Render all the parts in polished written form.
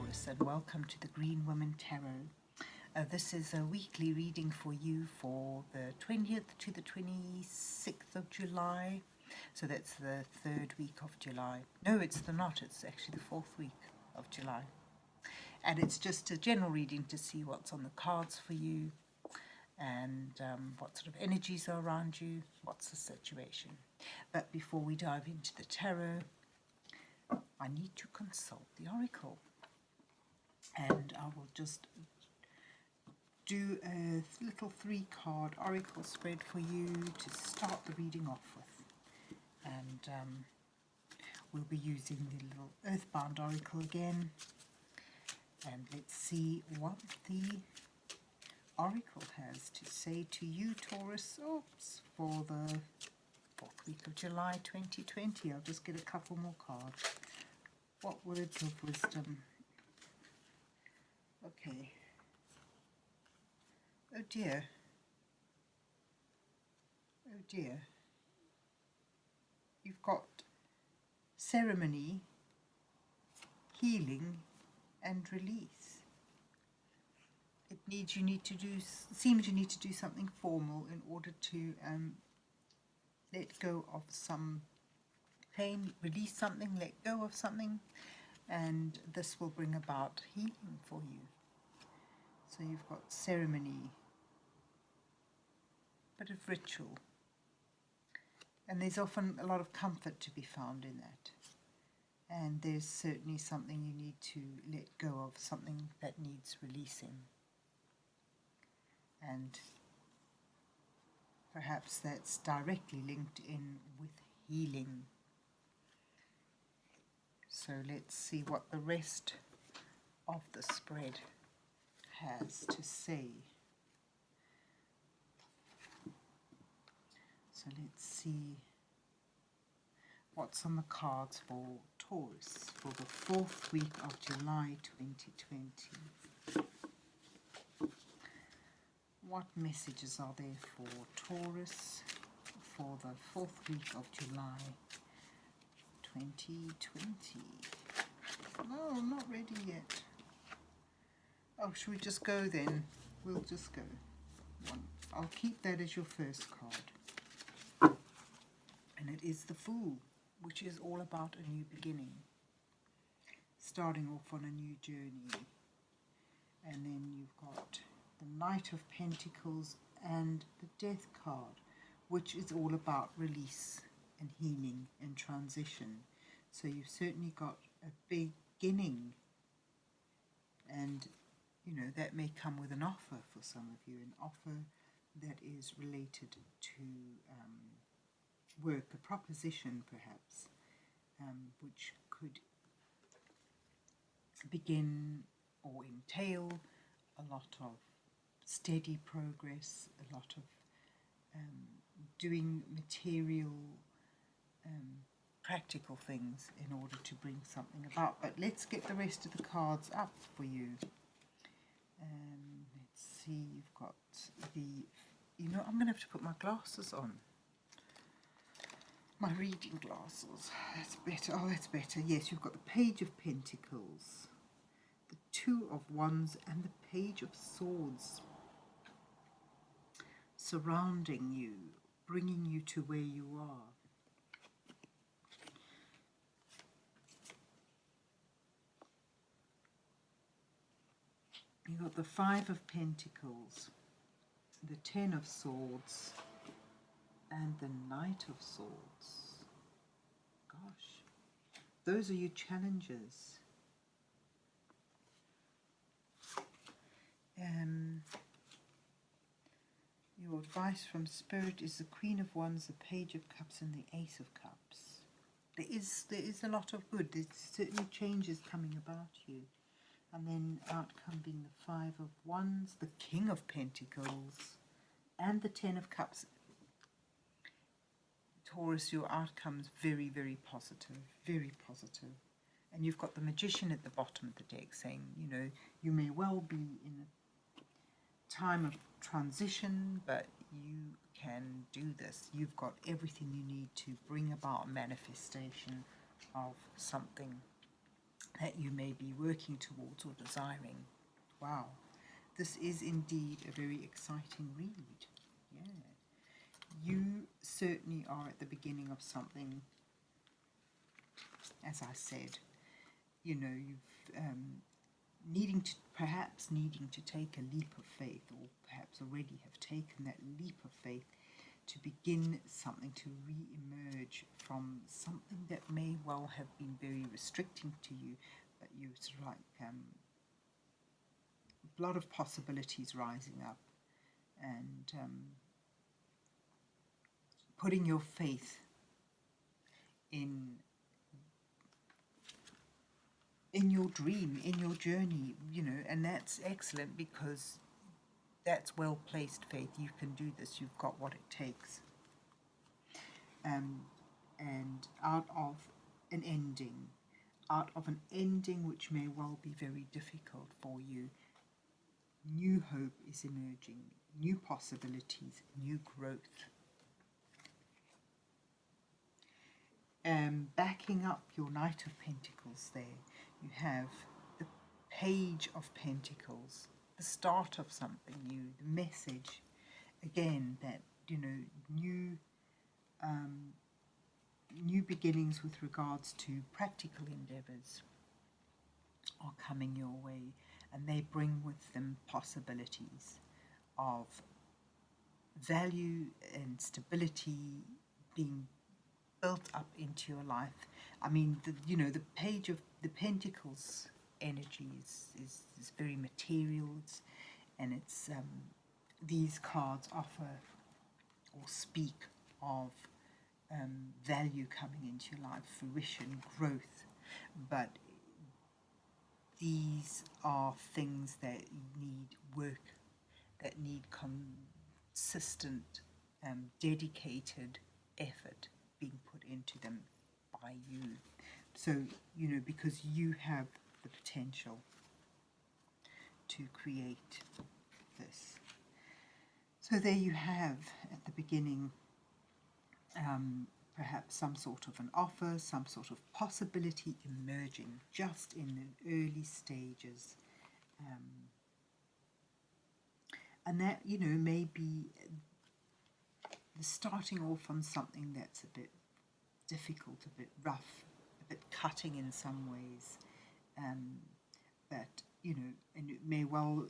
Taurus, and welcome to the Green Women Tarot. This is a weekly reading for you for the 20th to the 26th of July. So that's the third week of July. No, it's not. It's actually the fourth week of July. And it's just a general reading to see what's on the cards for you and what sort of energies are around you, what's the situation. But before we dive into the tarot, I need to consult the oracle. And I will just do a little 3-card oracle spread for you to start the reading off with. And we'll be using the little Earthbound Oracle again. And let's see what the oracle has to say to you, Taurus, for the 4th week of July 2020. I'll just get a couple more cards. What words of wisdom? Okay. Oh dear. Oh dear. You've got ceremony, healing, and release. It needs you need to do something formal in order to let go of some pain, release something, let go of something, and this will bring about healing for you. So you've got ceremony, bit of ritual, and there's often a lot of comfort to be found in that. And there's certainly something you need to let go of, something that needs releasing. And perhaps that's directly linked in with healing. So let's see what the rest of the spread has to say. So let's see what's on the cards for Taurus for the 4th week of July 2020. What messages are there for Taurus for the 4th week of July 2020? No, I'm not ready yet. Oh, should we just go then? We'll just go. I'll keep that as your first card. And it is the Fool, which is all about a new beginning. Starting off on a new journey. And then you've got the Knight of Pentacles and the Death card, which is all about release and healing and transition. So you've certainly got a beginning, and you know that may come with an offer for some of you, an offer that is related to work, a proposition perhaps, which could begin or entail a lot of steady progress, a lot of doing material, practical things in order to bring something about. But let's get the rest of the cards up for you. Let's see, you've got I'm going to have to put my glasses on. My reading glasses. That's better. Oh, that's better. Yes, you've got the Page of Pentacles, the Two of Wands, and the Page of Swords. Surrounding you, bringing you to where you are. You've got the Five of Pentacles, the Ten of Swords, and the Knight of Swords. Gosh, those are your challenges. Your advice from Spirit is the Queen of Wands, the Page of Cups, and the Ace of Cups. There is a lot of good. There's certainly changes coming about you. And then outcome being the Five of Wands, the King of Pentacles, and the Ten of Cups. Taurus, your outcome's very, very positive, very positive. And you've got the Magician at the bottom of the deck saying, you know, you may well be in a time of transition, but you can do this. You've got everything you need to bring about a manifestation of something that you may be working towards or desiring. Wow, this is indeed a very exciting read. Yeah, you certainly are at the beginning of something. As I said, you know, you've perhaps needing to take a leap of faith, or perhaps already have taken that leap of faith to begin something, to re-emerge from something that may well have been very restricting to you, but you sort of like a lot of possibilities rising up, and putting your faith in your dream, in your journey, you know, and that's excellent, because that's well placed faith. You can do this. You've got what it takes. And out of an ending which may well be very difficult for you, new hope is emerging, new possibilities, new growth. Backing up your Knight of Pentacles there, you have the Page of Pentacles, the start of something new, the message, again, that, you know, new beginnings with regards to practical endeavours are coming your way, and they bring with them possibilities of value and stability being built up into your life. I mean, the Page of the Pentacles energy is very material, and it's these cards offer or speak of value coming into your life, fruition, growth, but these are things that need work, that need consistent, dedicated effort being put into them by you. So, you know, because you have the potential to create this. So there you have, at the beginning, perhaps some sort of an offer, some sort of possibility emerging just in the early stages. And that, you know, may be starting off on something that's a bit difficult, a bit rough, a bit cutting in some ways. But, you know, and it may well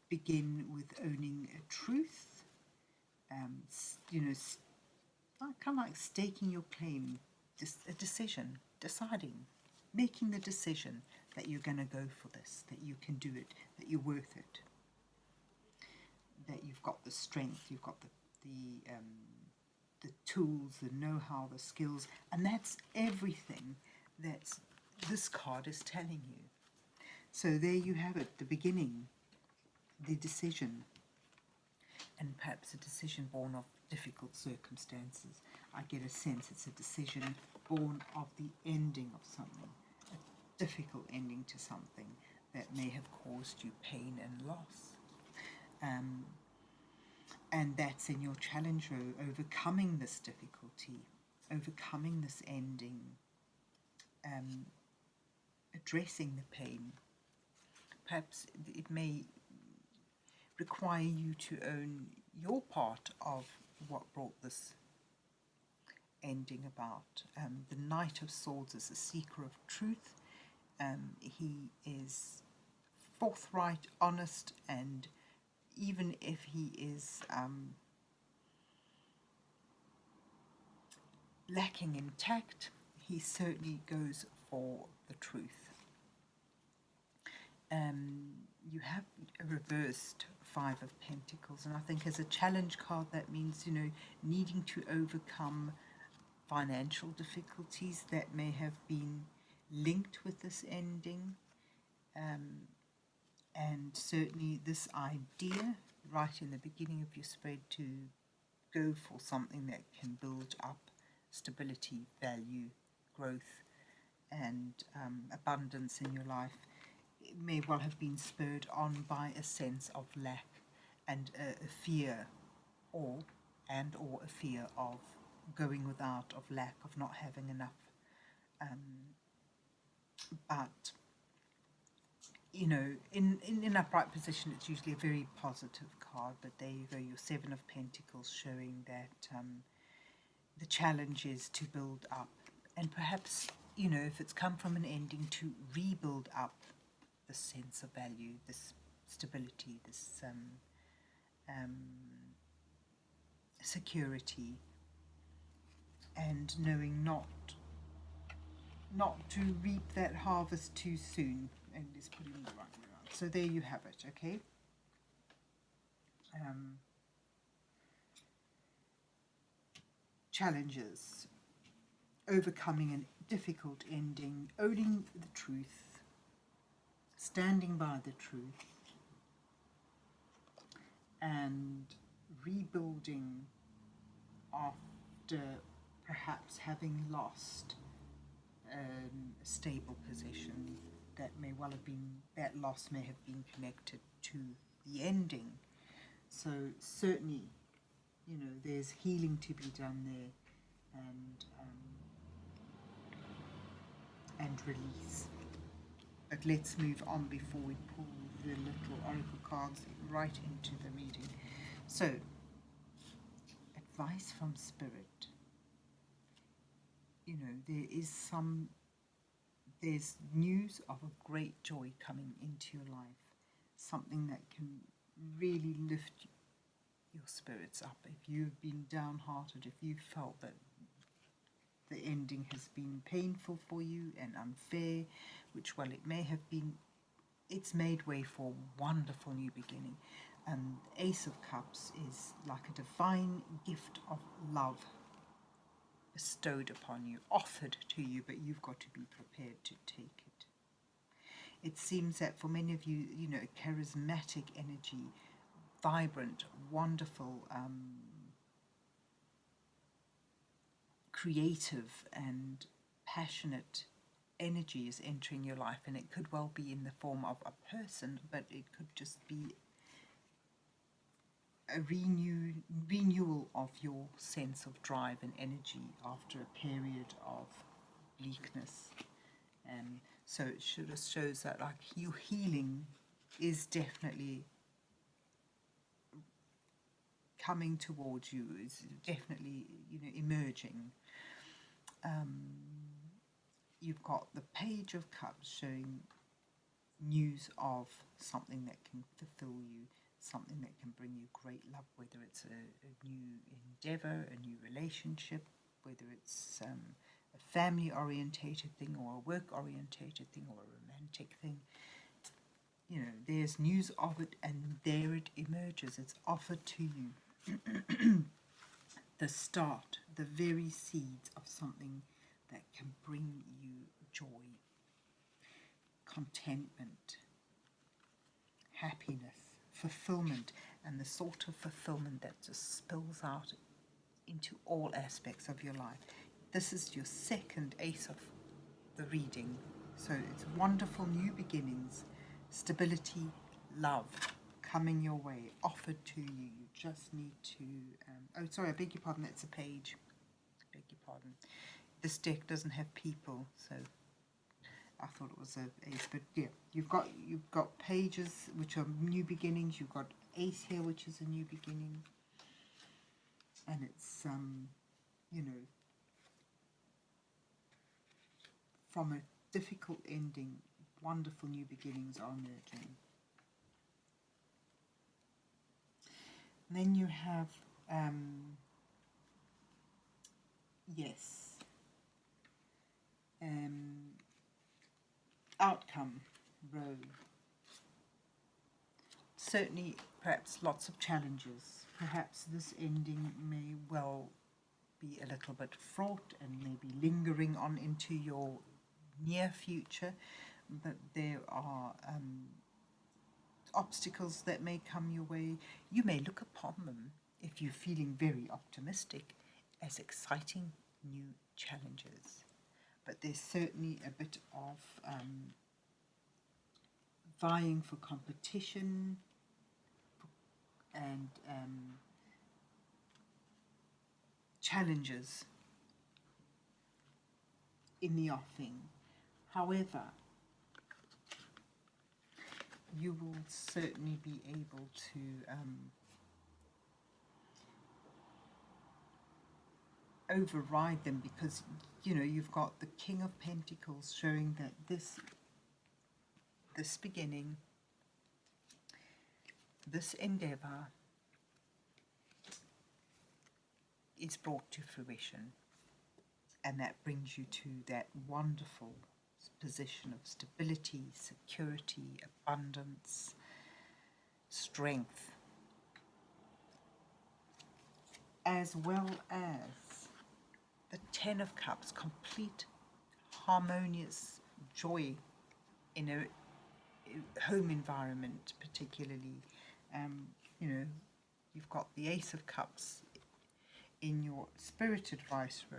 begin with owning a truth, you know, kind of like staking your claim, just a decision, deciding, making the decision that you're going to go for this, that you can do it, that you're worth it, that you've got the strength, you've got the tools, the know-how, the skills, and that's everything that this card is telling you. So there you have it, the beginning, the decision, and perhaps a decision born of difficult circumstances. I get a sense it's a decision born of the ending of something, a difficult ending to something that may have caused you pain and loss. And that's in your challenge row, overcoming this difficulty, overcoming this ending, addressing the pain. Perhaps it may require you to own your part of what brought this ending about. The Knight of Swords is a seeker of truth. He is forthright, honest, and even if he is lacking in tact, he certainly goes for the truth. You have a reversed Five of Pentacles, and I think as a challenge card that means, you know, needing to overcome financial difficulties that may have been linked with this ending, and certainly this idea right in the beginning of your spread to go for something that can build up stability, value, growth, and abundance in your life. It may well have been spurred on by a sense of lack and a fear, or a fear of going without, of lack, of not having enough. But you know, in upright position, it's usually a very positive card, but there you go, your Seven of Pentacles, showing that the challenge is to build up, and perhaps, you know, if it's come from an ending, to rebuild up this sense of value, this stability, this security, and knowing not to reap that harvest too soon. And let's put it in the right way around. So there you have it, okay? Challenges, overcoming a difficult ending, owning the truth, standing by the truth, and rebuilding after perhaps having lost a stable position. That may well have been, that loss may have been connected to the ending. So certainly, you know, there's healing to be done there, and release. But let's move on before we pull the little oracle cards right into the reading. So, advice from Spirit. You know, there's news of a great joy coming into your life, something that can really lift your spirits up. If you've been downhearted, if you felt that the ending has been painful for you and unfair, which, well, it may have been, it's made way for a wonderful new beginning. And Ace of Cups is like a divine gift of love bestowed upon you, offered to you, but you've got to be prepared to take it. It seems that for many of you, you know, charismatic energy, vibrant, wonderful, creative and passionate energy is entering your life, and it could well be in the form of a person, but it could just be a renewal of your sense of drive and energy after a period of bleakness. So it shows that, like, your healing is definitely coming towards you, is definitely, you know, emerging. You've got the Page of Cups showing news of something that can fulfill you, something that can bring you great love, whether it's a new endeavor, a new relationship, whether it's a family-orientated thing or a work-orientated thing or a romantic thing. You know, there's news of it, and there it emerges. It's offered to you. The start, the very seeds of something that can bring you joy, contentment, happiness, fulfillment, and the sort of fulfillment that just spills out into all aspects of your life. This is your second ace of the reading, so it's wonderful new beginnings, stability, love coming your way, offered to you. You just need to oh, sorry, I beg your pardon, that's a page. I beg your pardon. This deck doesn't have people, so I thought it was a ace, but yeah, you've got pages which are new beginnings. You've got ace here, which is a new beginning, and it's you know, from a difficult ending, wonderful new beginnings are emerging. And then you have yes, outcome row. Certainly, perhaps lots of challenges. Perhaps this ending may well be a little bit fraught and maybe lingering on into your near future, but there are obstacles that may come your way. You may look upon them, if you're feeling very optimistic, as exciting new challenges. But there's certainly a bit of vying for competition and challenges in the offing. However, you will certainly be able to override them, because you know you've got the King of Pentacles showing that this beginning, this endeavor is brought to fruition, and that brings you to that wonderful position of stability, security, abundance, strength, as well as the Ten of Cups, complete harmonious joy in a home environment, particularly. You know, you've got the Ace of Cups in your spirit advice row,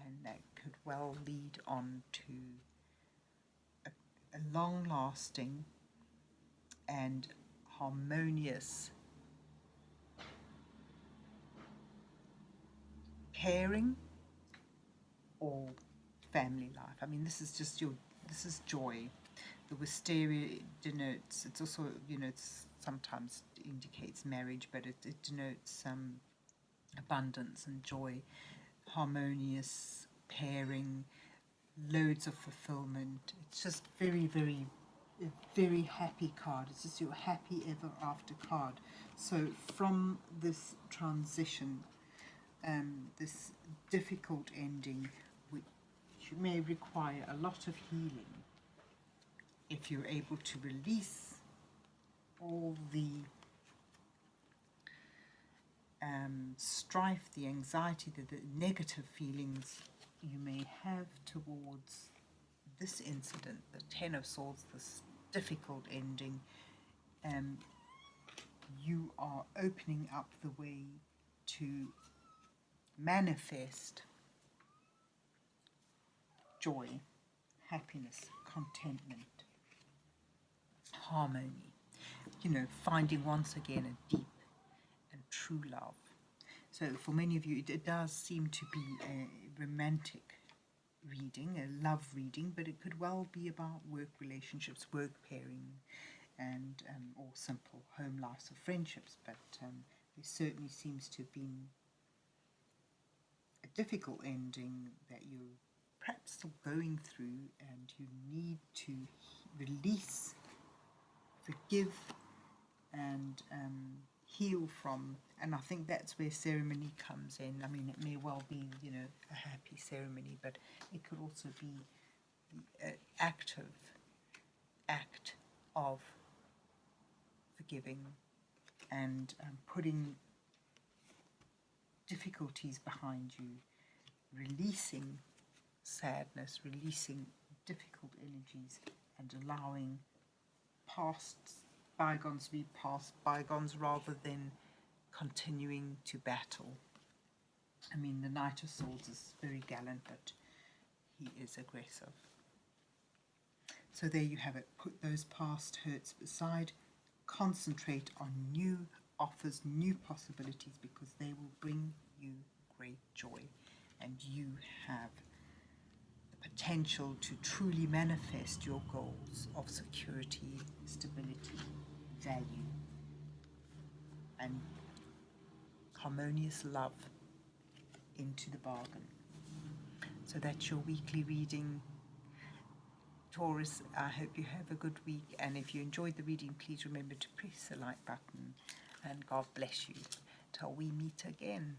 and that could well lead on to a long-lasting and harmonious pairing or family life. I mean, this is just this is joy. The wisteria denotes, it's also, you know, it's sometimes indicates marriage, but it denotes abundance and joy, harmonious pairing, loads of fulfillment. It's just very, very, a very happy card. It's just your happy ever after card. So from this transition, this difficult ending, which may require a lot of healing, if you're able to release all the strife, the anxiety, the negative feelings you may have towards this incident, the Ten of Swords, this difficult ending, you are opening up the way to manifest joy, happiness, contentment, harmony, you know, finding once again a deep and true love. So for many of you, it does seem to be a romantic reading, a love reading, but it could well be about work relationships, work pairing, and or simple home lives or friendships. But there certainly seems to have been a difficult ending that you're perhaps still going through, and you need to release, forgive, and heal from. And I think that's where ceremony comes in. I mean, it may well be, you know, a happy ceremony, but it could also be an active act of forgiving and putting difficulties behind you, releasing sadness, releasing difficult energies, and allowing past bygones to be past bygones rather than continuing to battle. I mean, the Knight of Swords is very gallant, but he is aggressive. So there you have it. Put those past hurts aside. Concentrate on new offers, new possibilities, because they will bring you great joy, and you have the potential to truly manifest your goals of security, stability, value, and harmonious love into the bargain. So that's your weekly reading, Taurus. I hope you have a good week, and if you enjoyed the reading, please remember to press the like button, and God bless you till we meet again.